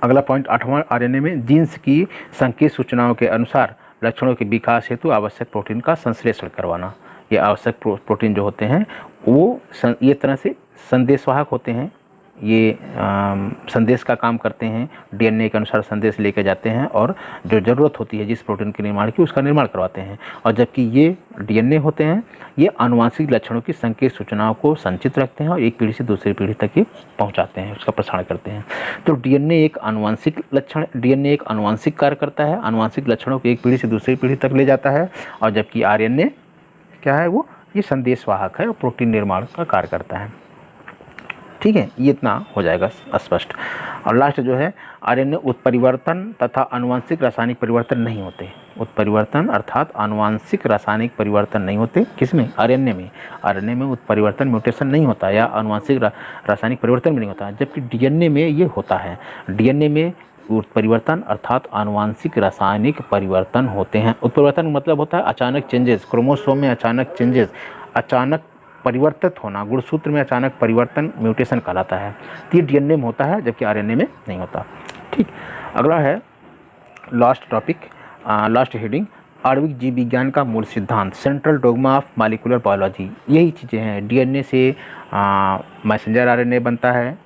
अगला पॉइंट 8वां आरएनए में जीन्स की संकेत सूचनाओं के अनुसार लक्षणों के विकास हेतु आवश्यक प्रोटीन का संश्लेषण करवाना। ये आवश्यक प्रोटीन जो होते हैं वो ये तरह से संदेशवाहक होते हैं, ये संदेश का काम करते हैं, डीएनए के अनुसार संदेश लेके जाते हैं और जो ज़रूरत होती है जिस प्रोटीन के निर्माण की उसका निर्माण करवाते हैं। और जबकि ये डीएनए होते हैं ये आनुवांशिक लक्षणों की संकेत सूचनाओं को संचित रखते हैं और एक पीढ़ी से दूसरी पीढ़ी तक ये पहुंचाते हैं, उसका प्रसारण करते हैं। तो डीएनए एक आनुवांशिक लक्षण, डीएनए एक आनुवांशिक कार्य करता है, आनुवांशिक लक्षणों को एक पीढ़ी से दूसरी पीढ़ी तक ले जाता है। और जबकि आरएनए क्या है? वो ये संदेशवाहक है और प्रोटीन निर्माण का कार्य करता है। ठीक है, ये इतना हो जाएगा स्पष्ट। और लास्ट जो है आरएनए उत्परिवर्तन तथा आनुवांशिक रासायनिक परिवर्तन नहीं होते। उत्परिवर्तन अर्थात आनुवांशिक रासायनिक परिवर्तन नहीं होते किसमें? आरएनए में। आरएनए में उत्परिवर्तन म्यूटेशन नहीं होता या आनुवांशिक रासायनिक परिवर्तन भी नहीं होता, जबकि डीएनए में ये होता है। डीएनए में उत्परिवर्तन अर्थात आनुवांशिक रासायनिक परिवर्तन होते हैं। उत्परिवर्तन मतलब होता है अचानक चेंजेस, क्रोमोसोम में अचानक चेंजेस, अचानक परिवर्तित होना, गुणसूत्र में अचानक परिवर्तन म्यूटेशन कहलाता है। तो ये डीएनए में होता है जबकि आरएनए में नहीं होता। ठीक, अगला है लास्ट टॉपिक, लास्ट हेडिंग, आणविक जीव विज्ञान का मूल सिद्धांत, central dogma of molecular biology. यही चीज़ें हैं। डीएनए से मैसेंजर आरएनए बनता है।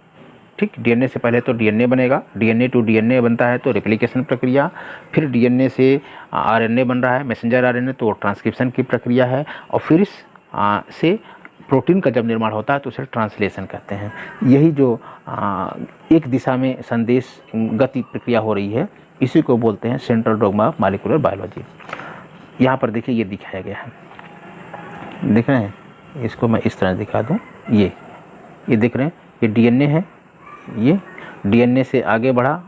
ठीक, डीएनए से पहले तो डीएनए बनेगा, डीएनए टू डीएनए बनता है तो रेप्लिकेशन प्रक्रिया, फिर डीएनए से आरएनए बन रहा है मैसेंजर आरएनए तो ट्रांसक्रिप्शन की प्रक्रिया है, और फिर से प्रोटीन का जब निर्माण होता है तो उसे ट्रांसलेशन कहते हैं। यही जो एक दिशा में संदेश गति प्रक्रिया हो रही है इसी को बोलते हैं central dogma of molecular biology. यहाँ पर देखिए ये दिखाया गया है, देख रहे हैं? इसको मैं इस तरह दिखा दूँ, ये देख रहे हैं, ये डीएनए है, ये डीएनए से आगे बढ़ा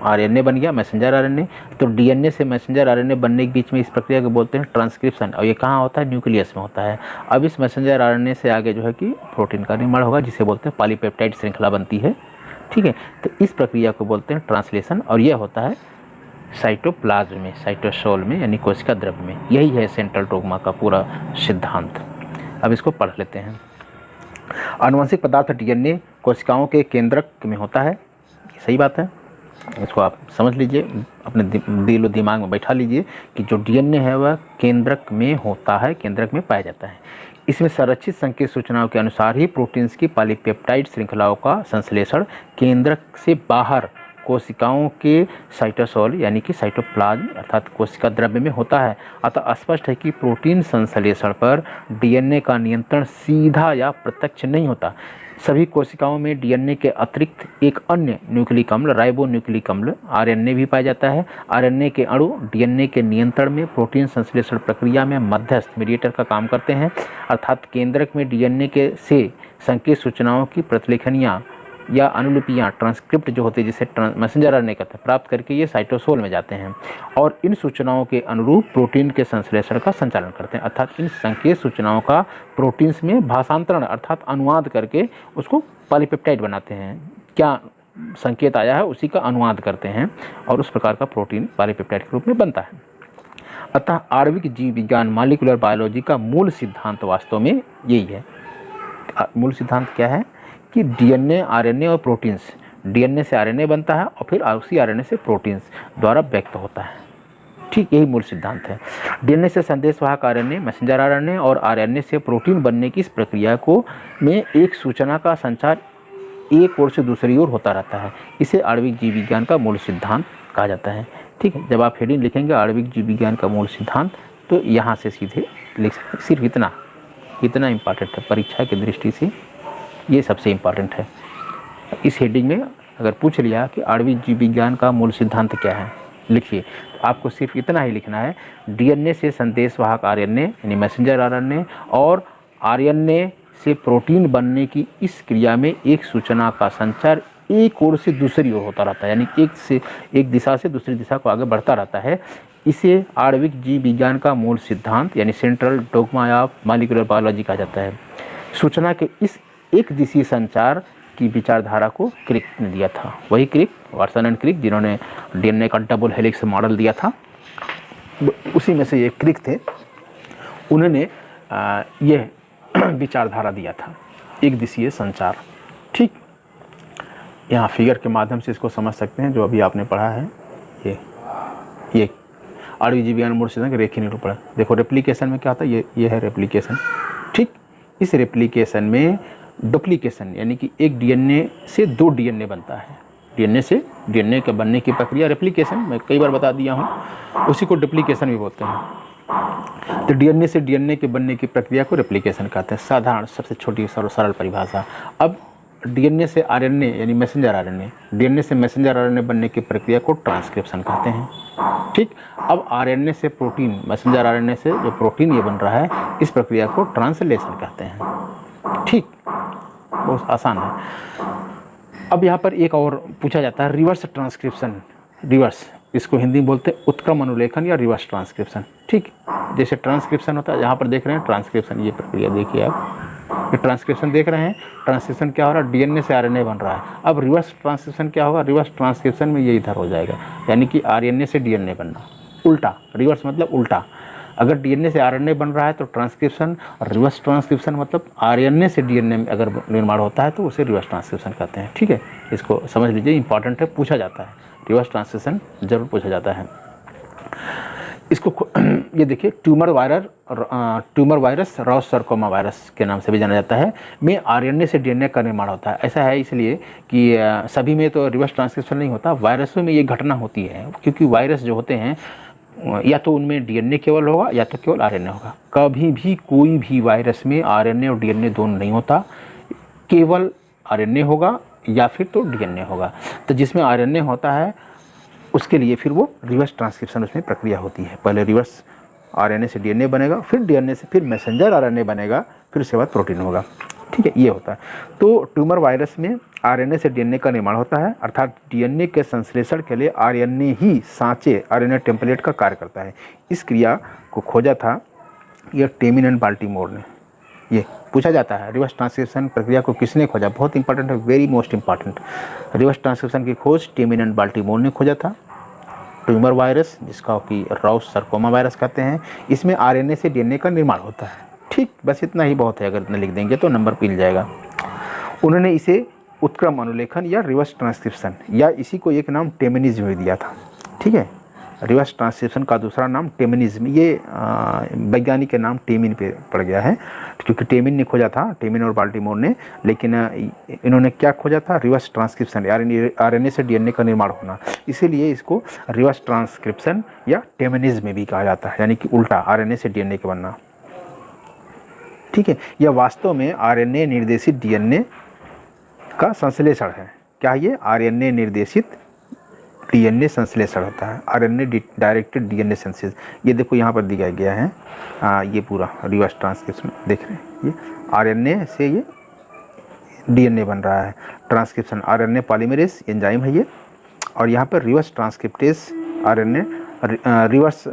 आरएनए बन गया मैसेंजर आरएनए। तो डीएनए से मैसेंजर आरएनए बनने के बीच में इस प्रक्रिया को बोलते हैं ट्रांसक्रिप्शन, और ये कहाँ होता है? न्यूक्लियस में होता है। अब इस मैसेंजर आरएनए से आगे जो है कि प्रोटीन का निर्माण होगा जिसे बोलते हैं पॉलीपेप्टाइड श्रृंखला बनती है। ठीक है, तो इस प्रक्रिया को बोलते हैं ट्रांसलेशन, और यह होता है साइटोप्लाज्म में, साइटोसोल में यानी कोशिका द्रव्य में। यही है सेंट्रल डोग्मा का पूरा सिद्धांत। अब इसको पढ़ लेते हैं। आनुवंशिक पदार्थ डीएनए कोशिकाओं के केंद्रक में होता है, सही बात है, इसको आप समझ लीजिए, अपने दिल और दिमाग में बैठा लीजिए कि जो डीएनए है वह केंद्रक में होता है, केंद्रक में पाया जाता है। इसमें संरक्षित संकेत सूचनाओं के अनुसार ही प्रोटीन्स की पॉलीपेप्टाइड श्रृंखलाओं का संश्लेषण केंद्रक से बाहर कोशिकाओं के साइटोसोल यानी कि साइटोप्लाज्म अर्थात कोशिका द्रव्य में होता है। अतः स्पष्ट है कि प्रोटीन संश्लेषण पर डीएनए का नियंत्रण सीधा या प्रत्यक्ष नहीं होता। सभी कोशिकाओं में डीएनए के अतिरिक्त एक अन्य न्यूक्लिक अम्ल राइबोन्यूक्लिक अम्ल आरएनए भी पाया जाता है। आरएनए के अणु डीएनए के नियंत्रण में प्रोटीन संश्लेषण प्रक्रिया में मध्यस्थ मीडिएटर का काम करते हैं, अर्थात केंद्रक में डीएनए के से संकेत सूचनाओं की प्रतिलेखनियाँ या अनुलिपियाँ ट्रांसक्रिप्ट जो होते हैं जिसे मैसेंजर आरएनए कहते हैं, प्राप्त करके ये साइटोसोल में जाते हैं और इन सूचनाओं के अनुरूप प्रोटीन के संश्लेषण का संचालन करते हैं। अर्थात इन संकेत सूचनाओं का प्रोटीन्स में भाषांतरण अर्थात अनुवाद करके उसको पॉलीपेप्टाइड बनाते हैं। क्या संकेत आया है उसी का अनुवाद करते हैं और उस प्रकार का प्रोटीन पॉलीपेप्टाइड के रूप में बनता है। अतः आणविक जीव विज्ञान मॉलिक्यूलर बायोलॉजी का मूल सिद्धांत वास्तव में यही है। मूल सिद्धांत क्या है कि डीएनए, आरएनए और प्रोटीन्स, डीएनए से आरएनए बनता है और फिर उसी आरएनए से प्रोटीन्स द्वारा व्यक्त होता है। ठीक यही मूल सिद्धांत है। डीएनए से संदेशवाहक आरएनए, मैसेंजर आरएनए और आरएनए से प्रोटीन बनने की इस प्रक्रिया को में एक सूचना का संचार एक ओर से दूसरी ओर होता रहता है। इसे आणविक जीव विज्ञान का मूल सिद्धांत कहा जाता है। ठीक है, जब आप हेडिंग लिखेंगे आणविक जीव विज्ञान का मूल सिद्धांत तो यहाँ से सीधे लिख सकते। सिर्फ इतना इम्पॉर्टेंट है परीक्षा की दृष्टि से, ये सबसे इम्पॉर्टेंट है। इस हेडिंग में अगर पूछ लिया कि आणविक जीव विज्ञान का मूल सिद्धांत क्या है, लिखिए, तो आपको सिर्फ इतना ही लिखना है, डीएनए से संदेशवाहक आरएनए यानी मैसेंजर आरएनए और आरएनए से प्रोटीन बनने की इस क्रिया में एक सूचना का संचार एक ओर से दूसरी ओर होता रहता है, यानी एक दिशा से दूसरी दिशा को आगे बढ़ता रहता है। इसे आणविक जीव विज्ञान का मूल सिद्धांत यानी central dogma of molecular biology कहा जाता है। सूचना के इस एक दिशीय संचार की विचारधारा को क्रिक ने दिया था, वही क्रिक, वाटसन एंड क्रिक, जिन्होंने डीएनए का डबल हेलिक्स मॉडल दिया था, उसी में से ये क्रिक थे। उन्होंने यह विचारधारा दिया था, एक दिशीय संचार। ठीक, यहाँ फिगर के माध्यम से इसको समझ सकते हैं जो अभी आपने पढ़ा है। ये आणविक जीव विज्ञान मूल सिद्धांत रेखीय निरूपण। देखो रेप्लिकेशन में क्या होता है, ये है रेप्लिकेशन। ठीक, इस रेप्लिकेशन में डुप्लीकेशन यानी कि एक डीएनए से दो डीएनए बनता है। डीएनए से डीएनए के बनने की प्रक्रिया रेप्लिकेशन, मैं कई बार बता दिया हूँ, उसी को डुप्लीकेशन भी बोलते हैं। तो डीएनए से डीएनए के बनने की प्रक्रिया को रेप्लिकेशन कहते हैं, साधारण सबसे छोटी सरल परिभाषा। अब डीएनए से आरएनए यानी मैसेंजर आरएनए, डीएनए से मैसेंजर आरएनए बनने की प्रक्रिया को ट्रांसक्रिप्शन कहते हैं। ठीक, अब आरएनए से प्रोटीन, मैसेंजर आरएनए से जो प्रोटीन ये बन रहा है, इस प्रक्रिया को ट्रांसलेशन कहते हैं। ठीक, बहुत आसान है। अब यहाँ पर एक और पूछा जाता है रिवर्स ट्रांसक्रिप्शन। रिवर्स, इसको हिंदी में बोलते हैं उत्क्रम अनुलेखन या रिवर्स ट्रांसक्रिप्शन। ठीक, जैसे ट्रांसक्रिप्शन होता है, यहाँ पर देख रहे हैं ट्रांसक्रिप्शन, ये प्रक्रिया देखिए आप, ये ट्रांसक्रिप्शन देख रहे हैं। ट्रांसक्रिप्शन क्या हो रहा है, डीएनए से आरएनए बन रहा है। अब रिवर्स ट्रांसक्रिप्शन क्या होगा, रिवर्स ट्रांसक्रिप्शन में ये इधर हो जाएगा, यानी कि आरएनए से डीएनए बनना, उल्टा। रिवर्स मतलब उल्टा। अगर डीएनए से आरएनए बन रहा है तो ट्रांसक्रिप्शन, और रिवर्स ट्रांसक्रिप्शन मतलब आरएनए से डीएनए में अगर निर्माण होता है तो उसे रिवर्स ट्रांसक्रिप्शन कहते हैं। ठीक है, इसको समझ लीजिए, इंपॉर्टेंट है, पूछा जाता है, रिवर्स ट्रांसक्रिप्शन जरूर पूछा जाता है। इसको ये देखिए, tumour virus Ross sarcoma virus के नाम से भी जाना जाता है, में आरएनए से डीएनए का निर्माण होता है। ऐसा है इसलिए कि सभी में तो रिवर्स ट्रांसक्रिप्शन नहीं होता, वायरसों में ये घटना होती है, क्योंकि वायरस जो होते हैं या तो उनमें डीएनए केवल होगा या तो केवल आरएनए होगा। कभी भी कोई भी वायरस में आरएनए और डीएनए दोनों नहीं होता, केवल आरएनए होगा या फिर तो डीएनए होगा। तो जिसमें आरएनए होता है उसके लिए फिर वो रिवर्स ट्रांसक्रिप्शन उसमें प्रक्रिया होती है। पहले रिवर्स आरएनए से डीएनए बनेगा, फिर डीएनए से फिर मैसेंजर आरएनए बनेगा, फिर उसके बाद प्रोटीन होगा। ठीक है, ये होता है। तो ट्यूमर वायरस में आरएनए से डीएनए का निर्माण होता है, अर्थात डीएनए के संश्लेषण के लिए आरएनए ही सांचे आरएनए टेम्पलेट का कार्य करता है। इस क्रिया को खोजा था यह टेमिन एंड बाल्टीमोर ने। ये पूछा जाता है रिवर्स ट्रांसक्रिप्शन प्रक्रिया को किसने खोजा, बहुत इंपॉर्टेंट है, very most important. Reverse transcription की खोज टेमिन एंड बाल्टीमोर ने खोजा था। ट्यूमर वायरस, जिसका कि रॉस सार्कोमा वायरस कहते हैं, इसमें आरएनए से डीएनए का निर्माण होता है। ठीक, बस इतना ही बहुत है, अगर इतना लिख देंगे तो नंबर मिल जाएगा। उन्होंने इसे उत्क्रम अनुलेखन या रिवर्स ट्रांसक्रिप्शन या इसी को एक नाम टेमिनिज्म भी दिया था। ठीक है, रिवर्स ट्रांसक्रिप्शन का दूसरा नाम टेमिनिज्म, ये वैज्ञानिक के नाम टेमिन पे पड़ गया है, क्योंकि टेमिन ने खोजा था, टेमिन और बाल्टीमोर ने, लेकिन इन्होंने क्या खोजा था, रिवर्स ट्रांसक्रिप्शन, आरएनए से डीएनए का निर्माण होना, इसीलिए इसको रिवर्स ट्रांसक्रिप्शन या टेमिनिज्म भी कहा जाता है, यानी कि उल्टा आरएनए से डीएनए का बनना। ठीक है, यह वास्तव में आरएनए निर्देशित डीएनए का संश्लेषण है। क्या ये आरएनए निर्देशित डीएनए संश्लेषण होता है, आरएनए डायरेक्टेड डीएनए संश्लेषण। ये देखो यहाँ पर दिखाया गया है, ये पूरा रिवर्स ट्रांसक्रिप्शन देख रहे हैं, ये आरएनए से ये डीएनए बन रहा है। ट्रांसक्रिप्शन आरएनए पॉलीमरेज एंजाइम है ये, और यहाँ पर reverse transcriptase RNA reverse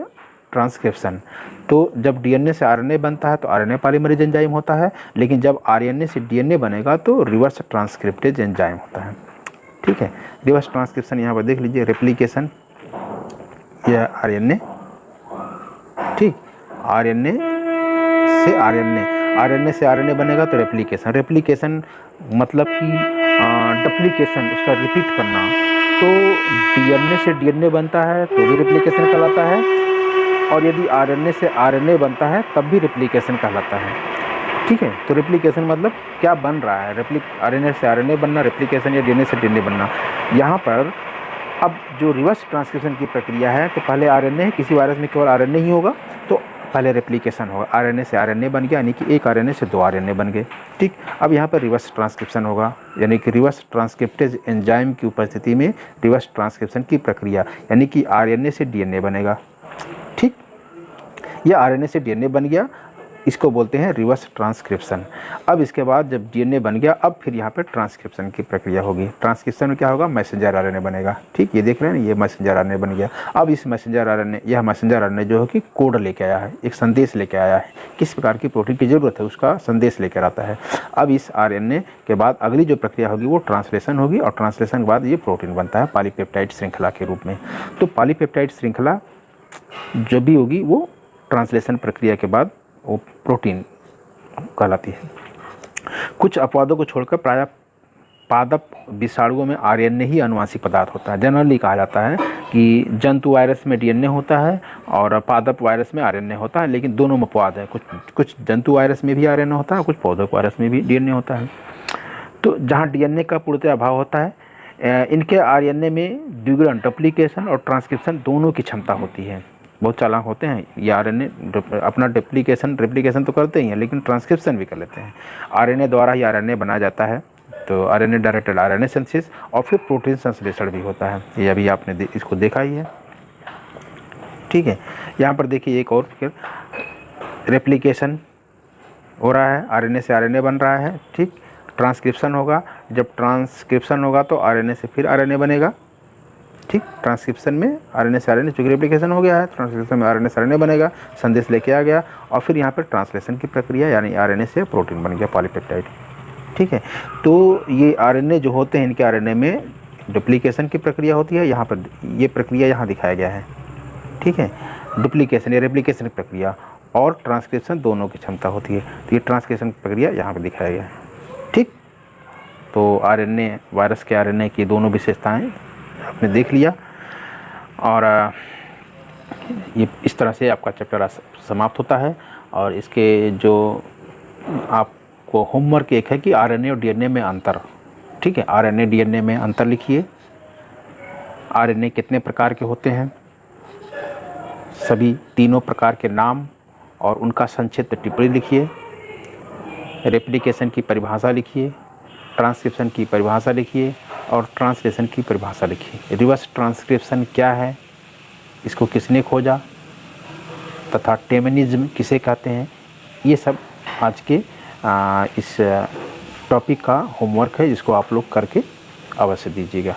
transcription. तो जब डीएनए से आरएनए बनता है तो आरएनए पॉलीमरेज एंजाइम होता है, लेकिन जब आरएनए से डीएनए बनेगा तो रिवर्स ट्रांसक्रिप्टेज एंजाइम होता है। ठीक है, रिवर्स ट्रांसक्रिप्शन यहाँ पर देख लीजिए, रेप्लिकेशन, यह आरएनए, ठीक, आरएनए से आरएनए बनेगा तो रेप्लिकेशन। रेप्लिकेशन मतलब कि डुप्लीकेशन, उसका रिपीट करना। तो डीएनए से डीएनए बनता है तो भी रेप्लिकेशन कहलाता है, और यदि आरएनए से आरएनए बनता है तब भी रेप्लिकेशन कहलाता है। ठीक है, तो रेप्लिकेशन मतलब क्या बन रहा है, आरएनए से आरएनए बनना, रेप्लिकेशन, या डीएनए से डीएनए बनना। यहाँ पर अब जो रिवर्स ट्रांसक्रिप्शन की प्रक्रिया है, तो पहले आरएनए है, किसी वायरस में केवल आरएनए ही होगा, तो पहले रेप्लिकेशन होगा, आरएनए से आरएनए बन गया, यानी कि एक आरएनए से 2 आरएनए बन गए। ठीक, अब यहाँ पर रिवर्स ट्रांसक्रिप्शन होगा, यानी कि रिवर्स ट्रांसक्रिप्टेज एंजाइम की उपस्थिति में रिवर्स ट्रांसक्रिप्शन की प्रक्रिया, यानी कि आरएनए से डीएनए बनेगा। ठीक, यह आरएनए से डीएनए बन गया, इसको बोलते हैं रिवर्स ट्रांसक्रिप्शन। अब इसके बाद जब डीएनए बन गया, अब फिर यहाँ पे ट्रांसक्रिप्शन की प्रक्रिया होगी। ट्रांसक्रिप्शन में क्या होगा, मैसेंजर आरएनए बनेगा। ठीक, ये देख रहे हैं ना, ये मैसेंजर आरएनए बन गया। अब इस मैसेंजर आरएनए, यह मैसेंजर आरएनए जो है कि कोड लेके आया है, एक संदेश लेके आया है, किस प्रकार की प्रोटीन की ज़रूरत है उसका संदेश लेकर आता है। अब इस आरएनए के बाद अगली जो प्रक्रिया होगी वो ट्रांसलेशन होगी, और ट्रांसलेशन के बाद ये प्रोटीन बनता है पॉलीपेप्टाइड श्रृंखला के रूप में। तो पॉलीपेप्टाइड श्रृंखला जो भी होगी वो ट्रांसलेशन प्रक्रिया के बाद वो प्रोटीन कहलाती है। कुछ अपवादों को छोड़कर प्रायः पादप विषाणुओं में आरएनए ही अनुवांशिक पदार्थ होता है। जनरली कहा जाता है कि जंतु वायरस में डीएनए होता है और पादप वायरस में आरएनए होता है, लेकिन दोनों में अपवाद है। कुछ जंतु वायरस में भी आरएनए होता है, कुछ पादप वायरस में भी डीएनए होता है। तो जहाँ डीएनए का पूर्णतः अभाव होता है, इनके आरएनए में द्विगुणन, डुप्लीकेशन और ट्रांसक्रिप्शन दोनों की क्षमता होती है। बहुत चालाक होते हैं ये आरएनए, अपना रेप्लिकेशन तो करते ही हैं, लेकिन ट्रांसक्रिप्शन भी कर लेते हैं। आरएनए द्वारा ही आरएनए बनाया जाता है, तो आरएनए डायरेक्टेड आरएनए सिंथेसिस, और फिर प्रोटीन संश्लेषण भी होता है। ये अभी आपने इसको देखा ही है। ठीक है, यहाँ पर देखिए एक और फिर रेप्लिकेशन हो रहा है, आरएनए से आरएनए बन रहा है। ठीक, ट्रांसक्रिप्शन होगा, जब ट्रांसक्रिप्शन होगा तो आरएनए से फिर आरएनए बनेगा। ठीक, ट्रांसक्रिप्शन में आरएनए से आरएनए, चूँकि रेप्लिकेशन हो गया है, ट्रांसक्रिप्शन में आरएनए से आरएनए बनेगा, संदेश लेके आ गया, और फिर यहाँ पर ट्रांसलेशन की प्रक्रिया, यानी आरएनए से प्रोटीन बन गया पॉलीपेप्टाइड। ठीक है, तो ये आरएनए जो होते हैं, इनके आरएनए में डुप्लीकेशन की प्रक्रिया होती है। यहाँ पर ये प्रक्रिया यहाँ दिखाया गया है। ठीक है, डुप्लीकेशन या रेप्लिकेशन की प्रक्रिया और ट्रांसक्रिप्शन दोनों की क्षमता होती है, तो ये ट्रांसक्रिप्शन की प्रक्रिया यहाँ पर दिखाया गया है। ठीक, तो आरएनए, वायरस के आरएनए की दोनों विशेषताएँ आपने देख लिया, और ये इस तरह से आपका चैप्टर समाप्त होता है। और इसके जो आपको होमवर्क एक है कि आरएनए और डीएनए में अंतर। ठीक है, आरएनए डीएनए में अंतर लिखिए, आरएनए कितने प्रकार के होते हैं, सभी तीनों प्रकार के नाम और उनका संक्षिप्त टिप्पणी लिखिए, रेप्लिकेशन की परिभाषा लिखिए, ट्रांसक्रिप्शन की परिभाषा लिखिए, और ट्रांसलेशन की परिभाषा लिखिए। रिवर्स ट्रांसक्रिप्शन क्या है, इसको किसने खोजा, तथा टेमेनिज्म किसे कहते हैं, ये सब आज के इस टॉपिक का होमवर्क है, जिसको आप लोग करके अवश्य दीजिएगा।